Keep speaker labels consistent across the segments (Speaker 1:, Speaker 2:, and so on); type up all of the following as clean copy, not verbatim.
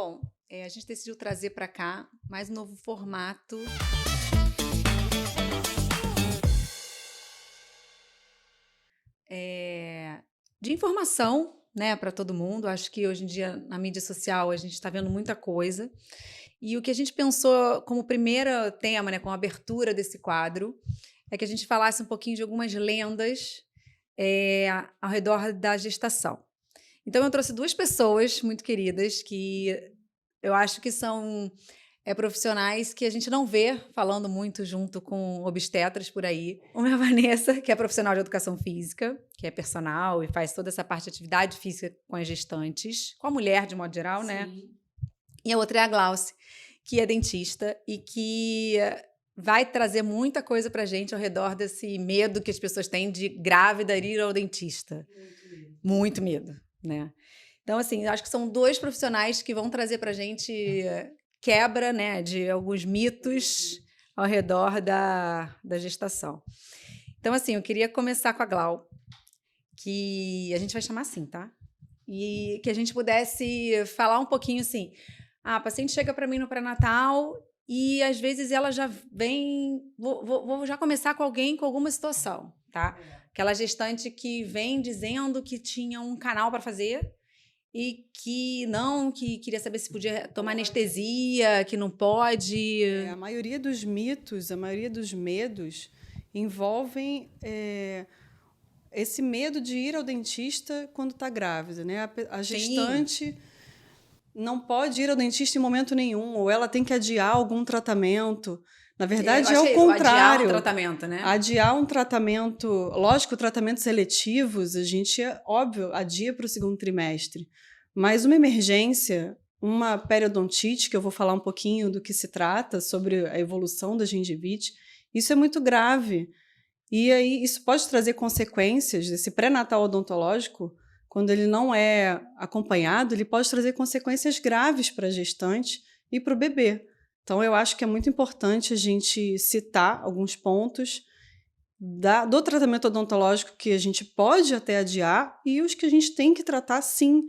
Speaker 1: Bom, a gente decidiu trazer para cá mais um novo formato de informação, né, para todo mundo. Acho que hoje em dia, na mídia social, a gente está vendo muita coisa. E o que a gente pensou como primeiro tema, né, com a abertura desse quadro, é que a gente falasse um pouquinho de algumas lendas ao redor da gestação. Então, eu trouxe duas pessoas muito queridas que eu acho que são profissionais que a gente não vê falando muito junto com obstetras por aí. Uma é a Vanessa, que é profissional de educação física, que é personal e faz toda essa parte de atividade física com as gestantes, com a mulher de modo geral, né? E a outra é a Glauce, que é dentista e que vai trazer muita coisa pra gente ao redor desse medo que as pessoas têm de grávida ir ao dentista. Muito medo, né? Então, assim, acho que são dois profissionais que vão trazer pra gente quebra, né, de alguns mitos ao redor da gestação. Então, assim, eu queria começar com a Glau, que a gente vai chamar assim, tá? E que a gente pudesse falar um pouquinho assim, a paciente chega para mim no pré-natal e às vezes ela já vem, vou já começar com alguém com alguma situação, tá? Aquela gestante que vem dizendo que tinha um canal para fazer e que queria saber se podia tomar anestesia, que não pode.
Speaker 2: A maioria dos mitos, a maioria dos medos envolvem esse medo de ir ao dentista quando está grávida, né? A gestante não pode ir ao dentista em momento nenhum, ou ela tem que adiar algum tratamento. Na verdade, é o contrário.
Speaker 1: Adiar um tratamento, né?
Speaker 2: Adiar um tratamento... Lógico, tratamentos seletivos, a gente, óbvio, adia para o segundo trimestre. Mas uma emergência, uma periodontite, que eu vou falar um pouquinho do que se trata, sobre a evolução da gengivite, isso é muito grave. E aí isso pode trazer consequências desse pré-natal odontológico. Quando ele não é acompanhado, ele pode trazer consequências graves para a gestante e para o bebê. Então, eu acho que é muito importante a gente citar alguns pontos do tratamento odontológico que a gente pode até adiar e os que a gente tem que tratar, sim.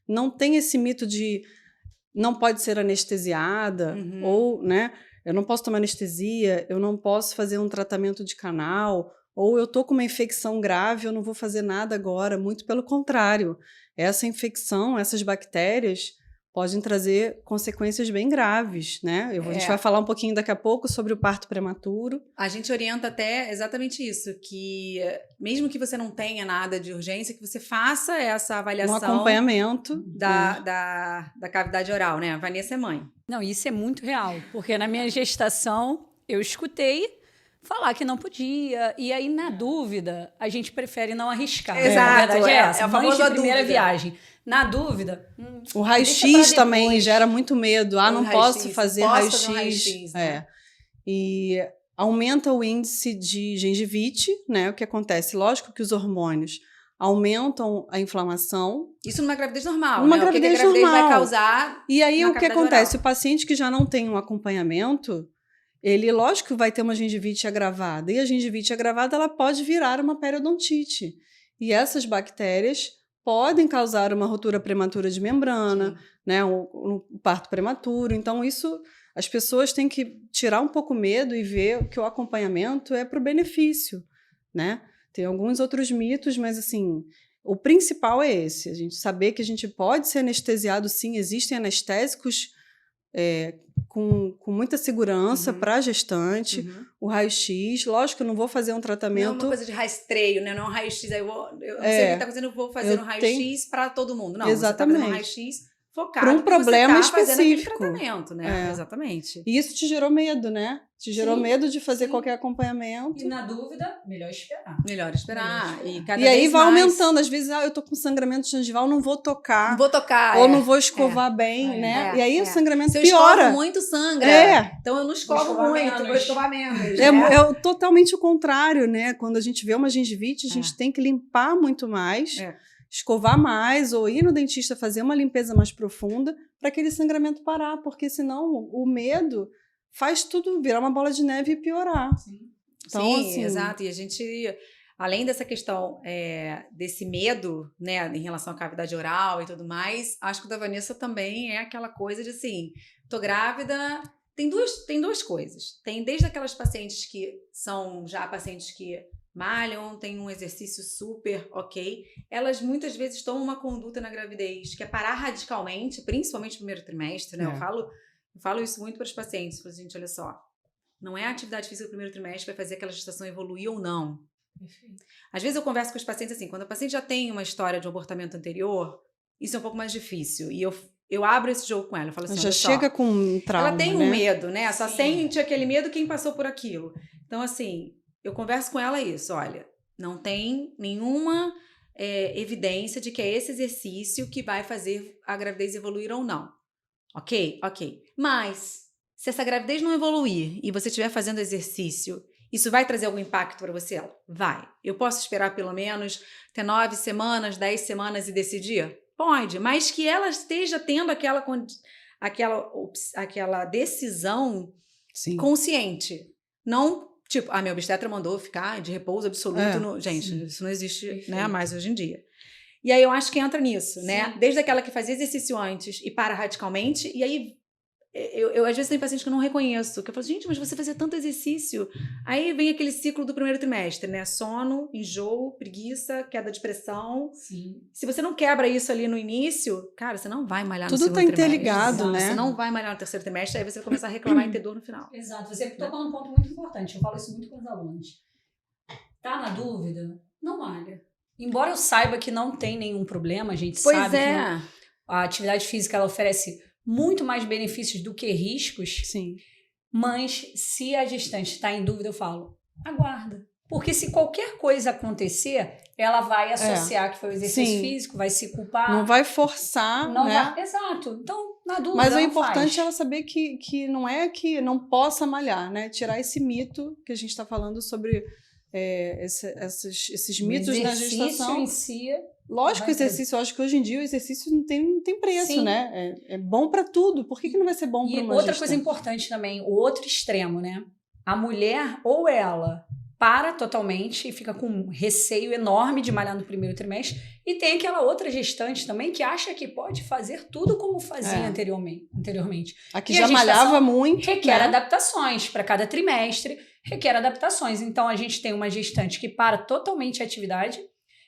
Speaker 2: Não tem esse mito de não pode ser anestesiada, ou, né, eu não posso tomar anestesia, eu não posso fazer um tratamento de canal, ou eu estou com uma infecção grave, eu não vou fazer nada agora. Muito pelo contrário. Essa infecção, essas bactérias podem trazer consequências bem graves, né? A gente vai falar um pouquinho daqui a pouco sobre o parto prematuro.
Speaker 1: A gente orienta até exatamente isso, que mesmo que você não tenha nada de urgência, que você faça essa avaliação...
Speaker 2: Um acompanhamento.
Speaker 1: Da cavidade oral, né? A Vanessa é mãe.
Speaker 3: Não, isso é muito real, porque na minha gestação eu escutei falar que não podia, e aí, na dúvida, a gente prefere não arriscar.
Speaker 1: Exato,
Speaker 3: a verdade é essa.
Speaker 1: É a famosa
Speaker 3: primeira
Speaker 1: dúvida.
Speaker 3: Viagem. Na dúvida...
Speaker 2: O raio-x também gera muito medo. Não posso fazer
Speaker 1: raio-x.
Speaker 2: Né? E aumenta o índice de gengivite, né? O que acontece? Lógico que os hormônios aumentam a inflamação.
Speaker 1: Isso numa gravidez normal,
Speaker 2: numa
Speaker 1: né?
Speaker 2: gravidez
Speaker 1: o que a gravidez
Speaker 2: normal
Speaker 1: vai causar.
Speaker 2: E aí, o que acontece?
Speaker 1: Oral.
Speaker 2: O paciente que já não tem um acompanhamento, ele, lógico, vai ter uma gengivite agravada. E a gengivite agravada, ela pode virar uma periodontite. E essas bactérias podem causar uma ruptura prematura de membrana, né, um parto prematuro. Então, isso, as pessoas têm que tirar um pouco o medo e ver que o acompanhamento é para o benefício, né? Tem alguns outros mitos, mas, assim, o principal é esse. A gente saber que a gente pode ser anestesiado, sim. Existem anestésicos com muita segurança para a gestante. O raio-x, lógico que eu não vou fazer um tratamento...
Speaker 1: Não é uma coisa de rastreio, né? Não é um raio-x, eu não sei o que está acontecendo, eu vou fazer um raio-x para todo mundo. Não,
Speaker 2: exatamente.
Speaker 1: Você está fazendo um raio-x focado
Speaker 2: para um problema
Speaker 1: você tá
Speaker 2: específico.
Speaker 1: Fazendo aquele tratamento, né? Exatamente.
Speaker 2: E isso te gerou medo, né? Te gerou medo de fazer qualquer acompanhamento.
Speaker 3: E na dúvida, melhor esperar.
Speaker 1: Melhor esperar.
Speaker 2: E aí vai aumentando. Às vezes, eu tô com sangramento gengival, não vou tocar.
Speaker 1: Não vou tocar.
Speaker 2: Ou não vou escovar bem, né? E aí o sangramento
Speaker 1: piora.
Speaker 2: Se eu
Speaker 1: escovo muito, sangra. Então eu não escovo muito, vou escovar menos.
Speaker 2: É totalmente o contrário, né? Quando a gente vê uma gengivite, a gente tem que limpar muito mais, escovar mais, ou ir no dentista fazer uma limpeza mais profunda para aquele sangramento parar, porque senão o medo faz tudo virar uma bola de neve e piorar.
Speaker 1: Então, sim, exato. E a gente além dessa questão desse medo, né, em relação à cavidade oral e tudo mais, acho que o da Vanessa também é aquela coisa de assim, tô grávida. Tem duas coisas. Tem desde aquelas pacientes que são já pacientes que malham, tem um exercício super ok. Elas muitas vezes tomam uma conduta na gravidez que é parar radicalmente, principalmente no primeiro trimestre, né? Eu falo isso muito para os pacientes. Eu falo, gente, olha só, não é a atividade física do primeiro trimestre que vai fazer aquela gestação evoluir ou não.
Speaker 3: Perfeito.
Speaker 1: Às vezes eu converso com os pacientes assim, quando a paciente já tem uma história de um abortamento anterior, isso é um pouco mais difícil. E eu abro esse jogo com ela, eu falo assim,
Speaker 2: já chega com um trauma,
Speaker 1: ela tem um medo, né? Só
Speaker 3: Sim.
Speaker 1: sente aquele medo quem passou por aquilo. Então, assim, eu converso com ela isso, olha, não tem nenhuma evidência de que é esse exercício que vai fazer a gravidez evoluir ou não. Ok? Ok. Mas, se essa gravidez não evoluir e você estiver fazendo exercício, isso vai trazer algum impacto para você? Vai. Eu posso esperar pelo menos até 9 semanas, 10 semanas e decidir? Pode, mas que ela esteja tendo aquela decisão consciente. Não, tipo, a minha obstetra mandou ficar de repouso absoluto. Gente, isso não existe, né, mais hoje em dia. E aí eu acho que entra nisso, né? Desde aquela que fazia exercício antes e para radicalmente, e aí eu às vezes tenho pacientes que eu não reconheço, que eu falo, gente, mas você fazia tanto exercício. Aí vem aquele ciclo do primeiro trimestre, né? Sono, enjoo, preguiça, queda de pressão.
Speaker 3: Sim.
Speaker 1: Se você não quebra isso ali no início, cara, você não vai malhar no
Speaker 2: segundo trimestre. Tudo tá interligado, né?
Speaker 1: Você não vai malhar no terceiro trimestre, aí você vai começar a reclamar e ter dor no final.
Speaker 3: Exato. Você tocou num ponto muito importante. Eu falo isso muito com os alunos. Tá na dúvida? Não malha. Embora eu saiba que não tem nenhum problema, a gente sabe que a atividade física ela oferece muito mais benefícios do que riscos.
Speaker 2: Sim.
Speaker 3: Mas se a gestante está em dúvida, eu falo, aguarda. Porque se qualquer coisa acontecer, ela vai associar que foi o exercício físico, vai se culpar.
Speaker 2: Não vai forçar,
Speaker 3: não
Speaker 2: né?
Speaker 3: Vai, exato. Então, na dúvida,
Speaker 2: mas o importante é ela saber que não é que não possa malhar, né? Tirar esse mito que a gente está falando sobre esses mitos na gestação.
Speaker 3: O exercício em si...
Speaker 2: Lógico que o exercício, eu acho que hoje em dia o exercício não tem preço, Sim. né? É bom para tudo. Por que não vai ser bom para uma
Speaker 3: outra coisa importante também, o outro extremo, né? A mulher, ou ela para totalmente e fica com um receio enorme de malhar no primeiro trimestre, e tem aquela outra gestante também que acha que pode fazer tudo como fazia anteriormente.
Speaker 2: A que já malhava muito.
Speaker 3: Requer adaptações para cada trimestre, requer adaptações. Então, a gente tem uma gestante que para totalmente a atividade,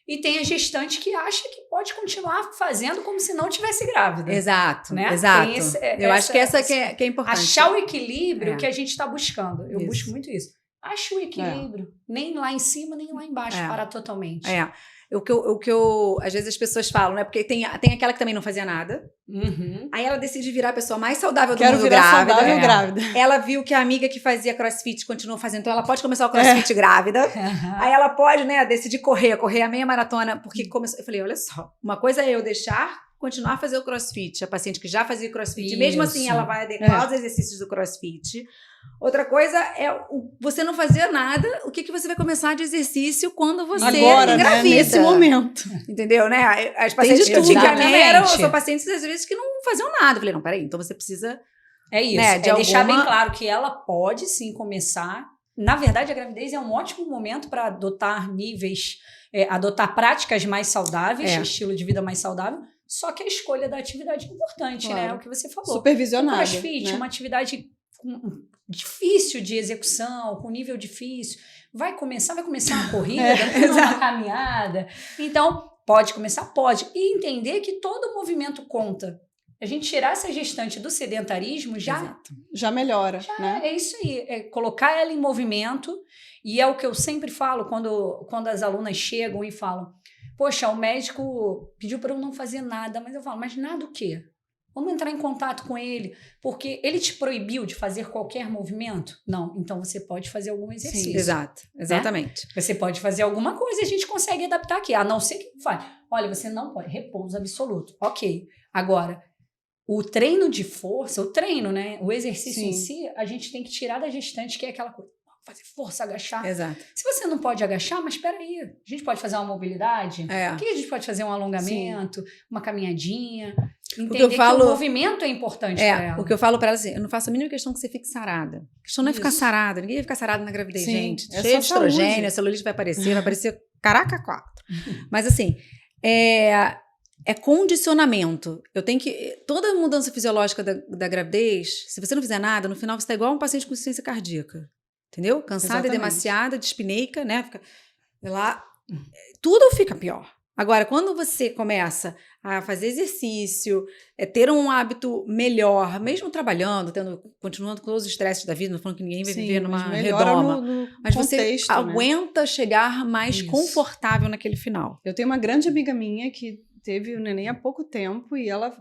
Speaker 3: e tem a gestante que acha que pode continuar fazendo como se não tivesse grávida.
Speaker 1: Exato,
Speaker 3: né?
Speaker 1: exato. Eu acho que essa que é importante.
Speaker 3: Achar o equilíbrio que a gente está buscando. Eu busco muito isso. Acho o equilíbrio. Nem lá em cima, nem lá embaixo, para totalmente.
Speaker 1: O que eu... Às vezes as pessoas falam, né? Porque tem aquela que também não fazia nada.
Speaker 3: Uhum.
Speaker 1: Aí ela decide virar a pessoa mais saudável do
Speaker 2: Quero
Speaker 1: mundo
Speaker 2: virar
Speaker 1: grávida.
Speaker 2: Saudável grávida.
Speaker 1: Ela viu que a amiga que fazia crossfit continuou fazendo, então ela pode começar o crossfit grávida. Aí ela pode, né, decidir correr a meia maratona, porque começou... Eu falei, olha só, uma coisa é eu continuar a fazer o crossfit, a paciente que já fazia crossfit, e mesmo assim ela vai adequar os exercícios do crossfit. Outra coisa é você não fazer nada, o que você vai começar de exercício quando você
Speaker 2: agora,
Speaker 1: engravida.
Speaker 2: Né? Nesse momento.
Speaker 1: Entendeu, né? As pacientes que eu tinha são pacientes, às vezes, que não faziam nada. Eu falei, não, peraí, então você precisa...
Speaker 3: É isso,
Speaker 1: né,
Speaker 3: deixar bem claro que ela pode, sim, começar. Na verdade, a gravidez é um ótimo momento para adotar adotar práticas mais saudáveis, estilo de vida mais saudável, só que a escolha da atividade é importante, né? É o que você falou.
Speaker 2: Supervisionada.
Speaker 3: O crossfit, né? Uma atividade difícil de execução, com nível difícil. Vai começar uma corrida, uma caminhada. Então, pode começar? Pode. E entender que todo movimento conta. A gente tirar essa gestante do sedentarismo
Speaker 2: já melhora. Né?
Speaker 3: É isso aí. É colocar ela em movimento. E é o que eu sempre falo quando as alunas chegam e falam, poxa, o médico pediu para eu não fazer nada. Mas eu falo, mas nada o quê? Vamos entrar em contato com ele, porque ele te proibiu de fazer qualquer movimento? Não, então você pode fazer algum exercício.
Speaker 1: Sim, exato, exatamente.
Speaker 3: Né? Você pode fazer alguma coisa e a gente consegue adaptar aqui, a não ser que fale, olha, você não pode, repouso absoluto. Ok, agora, o treino de força, né? O exercício em si, a gente tem que tirar da gestante, que é aquela coisa. fazer força, agachar.
Speaker 1: Exato.
Speaker 3: Se você não pode agachar, mas espera aí, a gente pode fazer uma mobilidade?
Speaker 1: É.
Speaker 3: O que a gente pode fazer? Um alongamento, uma caminhadinha? Entender
Speaker 1: que eu falo,
Speaker 3: que o movimento é importante para ela.
Speaker 1: O que eu falo para ela assim, eu não faço a mínima questão que você fique sarada. A questão não é ficar sarada, ninguém vai ficar sarada na gravidez,
Speaker 2: Sim,
Speaker 1: gente.
Speaker 2: é
Speaker 1: Cheio
Speaker 2: só
Speaker 1: de estrogênio,
Speaker 2: saúde.
Speaker 1: a celulite vai aparecer, caraca, 4. Mas assim, é condicionamento. Eu tenho que... Toda mudança fisiológica da gravidez, se você não fizer nada, no final você está igual um paciente com insuficiência cardíaca. Entendeu? Cansada,
Speaker 2: Exatamente.
Speaker 1: demasiada, dispneica, né? Fica lá, tudo fica pior. Agora, quando você começa a fazer exercício, ter um hábito melhor, mesmo trabalhando, continuando com todos os estresses da vida, não falando que ninguém vai viver numa redoma, mas
Speaker 2: contexto,
Speaker 1: você aguenta chegar mais confortável naquele final.
Speaker 2: Eu tenho uma grande amiga minha que teve o neném há pouco tempo e ela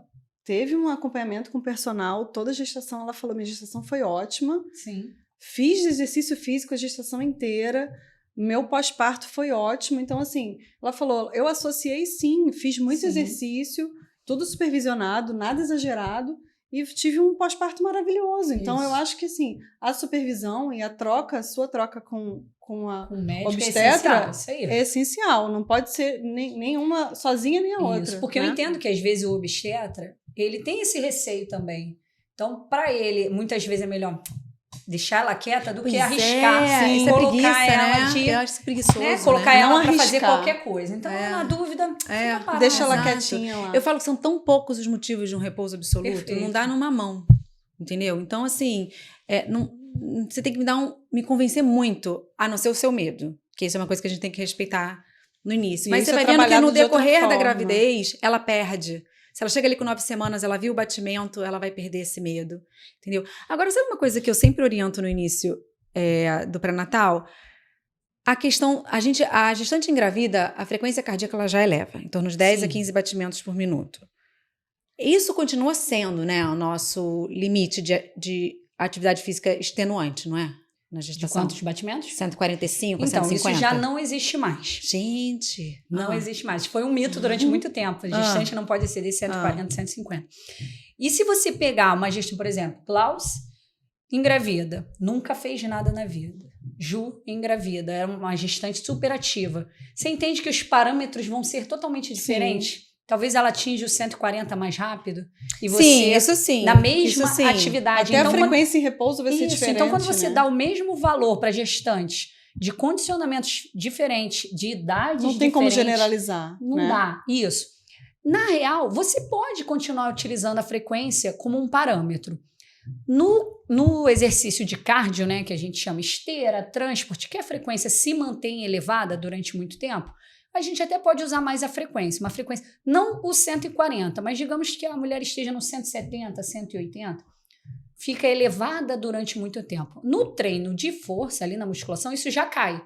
Speaker 2: teve um acompanhamento com o personal, toda a gestação, ela falou, minha gestação foi ótima.
Speaker 3: Sim.
Speaker 2: Fiz exercício físico a gestação inteira, meu pós-parto foi ótimo. Então, assim, ela falou, eu associei sim, fiz muito exercício, tudo supervisionado, nada exagerado, e tive um pós-parto maravilhoso. Então, eu acho que, assim, a supervisão e a sua troca com a obstetra é essencial. Não pode ser nenhuma sozinha nem a outra.
Speaker 3: Porque
Speaker 2: né?
Speaker 3: eu entendo que, às vezes, o obstetra, ele tem esse receio também. Então, para ele, muitas vezes é melhor deixar ela quieta do que arriscar, colocar ela de...
Speaker 1: Eu acho isso preguiçoso,
Speaker 3: colocar
Speaker 1: né?
Speaker 3: ela para fazer qualquer coisa. Então, na dúvida, fica parada.
Speaker 2: Deixa ela quietinha lá.
Speaker 1: Eu falo que são tão poucos os motivos de um repouso absoluto,
Speaker 3: Perfeito.
Speaker 1: Não dá numa mão, entendeu? Então, assim, você tem que me convencer muito, a não ser o seu medo, que isso é uma coisa que a gente tem que respeitar no início. Mas você vai vendo que no decorrer da gravidez, ela perde. Se ela chega ali com 9 semanas, ela viu o batimento, ela vai perder esse medo, entendeu? Agora, sabe uma coisa que eu sempre oriento no início do pré-natal? A questão, a gestante engravida, a frequência cardíaca ela já eleva, em torno de 10 a 15 batimentos por minuto. Isso continua sendo, né, o nosso limite de atividade física extenuante, não é? Na gestação.
Speaker 3: De quantos batimentos?
Speaker 1: 145,
Speaker 3: então,
Speaker 1: 150.
Speaker 3: Isso já não existe mais.
Speaker 1: Gente.
Speaker 3: Não existe mais. Foi um mito durante muito tempo. A gestante não pode exceder 140, 150. E se você pegar uma gestante, por exemplo, Klaus, engravida, nunca fez nada na vida. Ju, engravida, era uma gestante super ativa. Você entende que os parâmetros vão ser totalmente diferentes? Sim. Talvez ela atinja os 140 mais rápido. E você,
Speaker 1: sim, isso sim.
Speaker 3: Na mesma atividade.
Speaker 2: Até então, a frequência em repouso vai ser diferente.
Speaker 3: Então, quando você dá o mesmo valor para gestantes de condicionamentos diferentes, de idades diferentes...
Speaker 2: Não tem como generalizar.
Speaker 3: Não dá. Isso. Na real, você pode continuar utilizando a frequência como um parâmetro. No exercício de cardio, né, que a gente chama esteira, transporte, que a frequência se mantém elevada durante muito tempo, a gente até pode usar mais a frequência. Uma frequência, não o 140, mas digamos que a mulher esteja no 170, 180, fica elevada durante muito tempo. No treino de força, ali na musculação, isso já cai.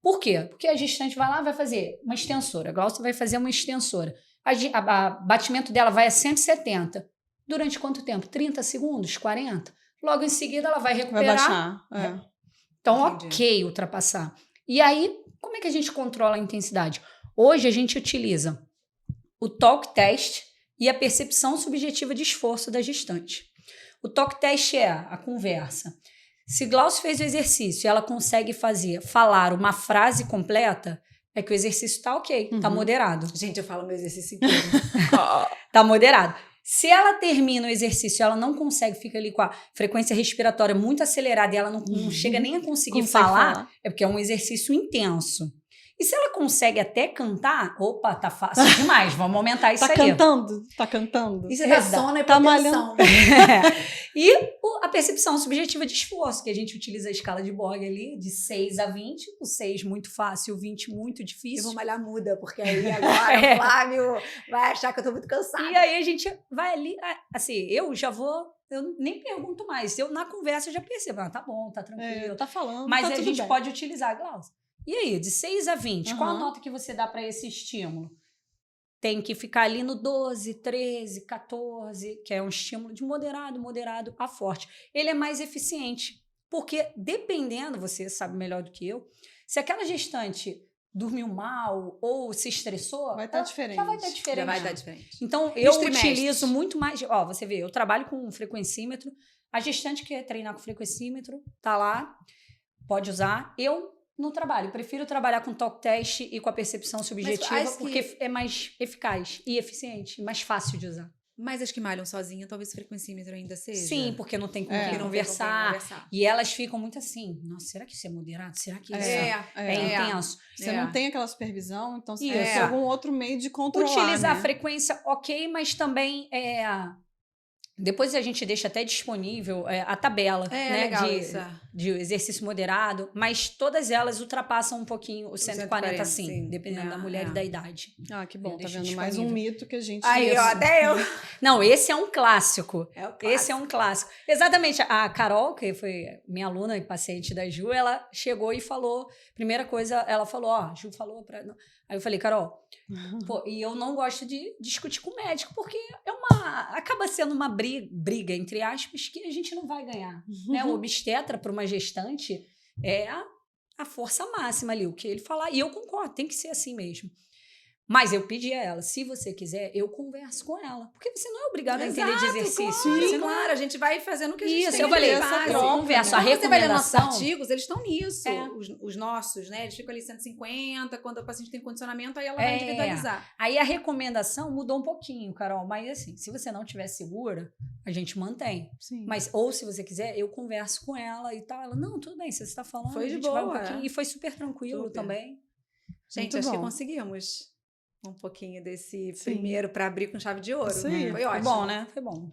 Speaker 3: Por quê? Porque a gestante vai lá, vai fazer uma extensora. A Glaucia vai fazer uma extensora. O batimento dela vai a 170. Durante quanto tempo? 30 segundos? 40? Logo em seguida, ela vai recuperar.
Speaker 2: Vai baixar.
Speaker 3: Então, ok, ultrapassar. E aí, como é que a gente controla a intensidade? Hoje, a gente utiliza o talk test e a percepção subjetiva de esforço da gestante. O talk test é a conversa. Se Glaucia fez o exercício e ela consegue falar uma frase completa, é que o exercício está ok, está moderado.
Speaker 1: Gente, eu falo meu exercício inteiro.
Speaker 3: Está moderado. Se ela termina o exercício e ela não consegue, fica ali com a frequência respiratória muito acelerada e ela não chega nem a conseguir falar, é porque é um exercício intenso. E se ela consegue até cantar, opa, tá fácil demais, vamos aumentar isso aí.
Speaker 2: Tá cantando.
Speaker 1: Isso é sono e
Speaker 2: tá malhando.
Speaker 3: E a percepção subjetiva de esforço, que a gente utiliza a escala de Borg ali, de 6 a 20, o 6 muito fácil, o 20 muito difícil.
Speaker 1: Eu vou malhar muda, porque aí agora o Flávio vai achar que eu tô muito cansada.
Speaker 3: E aí a gente vai ali, assim, eu nem pergunto mais. Eu, na conversa, já percebo. Tá bom, tá tranquilo.
Speaker 2: Tá falando,
Speaker 3: mas
Speaker 2: tá
Speaker 3: a
Speaker 2: tudo
Speaker 3: gente
Speaker 2: bem.
Speaker 3: pode utilizar, Glaucia. E aí, de 6 a 20, qual a nota que você dá para esse estímulo? Tem que ficar ali no 12, 13, 14, que é um estímulo de moderado a forte. Ele é mais eficiente, porque dependendo, você sabe melhor do que eu, se aquela gestante dormiu mal ou se estressou,
Speaker 2: vai estar diferente.
Speaker 3: Já vai estar diferente.
Speaker 1: Já vai estar diferente.
Speaker 3: Então, eu utilizo muito mais... Ó, você vê, eu trabalho com frequencímetro. A gestante que quer treinar com frequencímetro tá lá. pode usar. Eu não trabalho, prefiro trabalhar com talk test e com a percepção subjetiva, porque é mais eficaz e eficiente, mais fácil de usar.
Speaker 1: Mas as que malham sozinha, talvez o frequencímetro ainda seja.
Speaker 3: Sim, porque não tem com quem
Speaker 1: Não tem com quem
Speaker 3: conversar. E elas ficam muito assim, nossa, será que isso é moderado? Será que isso é intenso?
Speaker 2: Você não tem aquela supervisão, então você
Speaker 3: Isso.
Speaker 2: tem que ter algum outro meio de controlar,
Speaker 3: Utilizar
Speaker 2: né?
Speaker 3: a frequência, ok, mas também depois a gente deixa até disponível a tabela, né,
Speaker 1: legal
Speaker 3: de exercício moderado, mas todas elas ultrapassam um pouquinho os 140, sim, dependendo da mulher e da idade.
Speaker 2: Ah, que bom,
Speaker 3: Eu
Speaker 2: tá
Speaker 3: deixo
Speaker 2: vendo? Mais um
Speaker 3: disponível.
Speaker 2: mito que a gente...
Speaker 1: Aí, ó, até eu.
Speaker 3: Não, esse é um clássico.
Speaker 1: É o
Speaker 3: Esse é um clássico. Exatamente. A Carol, que foi minha aluna e paciente da Ju, ela chegou e falou, primeira coisa, ela falou, ó, Ju falou pra... Aí eu falei, Carol, pô, e eu não gosto de discutir com o médico, porque acaba sendo uma briga, entre aspas, que a gente não vai ganhar. Né? O obstetra, para uma gestante, é a força máxima ali, o que ele falar. E eu concordo, tem que ser assim mesmo. Mas eu pedi a ela, se você quiser, eu converso com ela. Porque você não é obrigada a entender de exercício.
Speaker 1: Claro, a gente vai fazendo o que a gente
Speaker 3: Isso,
Speaker 1: tem
Speaker 3: eu falei,
Speaker 1: base.
Speaker 3: converso.
Speaker 1: Quando
Speaker 3: A
Speaker 1: você vai ler nossos
Speaker 3: recomendação...
Speaker 1: artigos, eles estão nisso.
Speaker 3: É.
Speaker 1: Os nossos, né? Eles ficam ali 150, quando a paciente tem condicionamento, aí ela vai individualizar.
Speaker 3: Aí a recomendação mudou um pouquinho, Carol. Mas assim, se você não estiver segura, a gente mantém.
Speaker 2: Sim.
Speaker 3: Mas, ou se você quiser, eu converso com ela e tal. Ela, não, tudo bem, você está falando.
Speaker 1: Foi de
Speaker 3: a gente vai um
Speaker 1: boa,
Speaker 3: pouquinho. E foi super tranquilo também.
Speaker 1: Gente,
Speaker 2: Muito
Speaker 1: acho que
Speaker 2: bom.
Speaker 1: conseguimos um pouquinho desse primeiro para abrir com chave de ouro.
Speaker 2: Isso aí.
Speaker 1: Foi ótimo.
Speaker 3: Foi bom, né? Foi bom.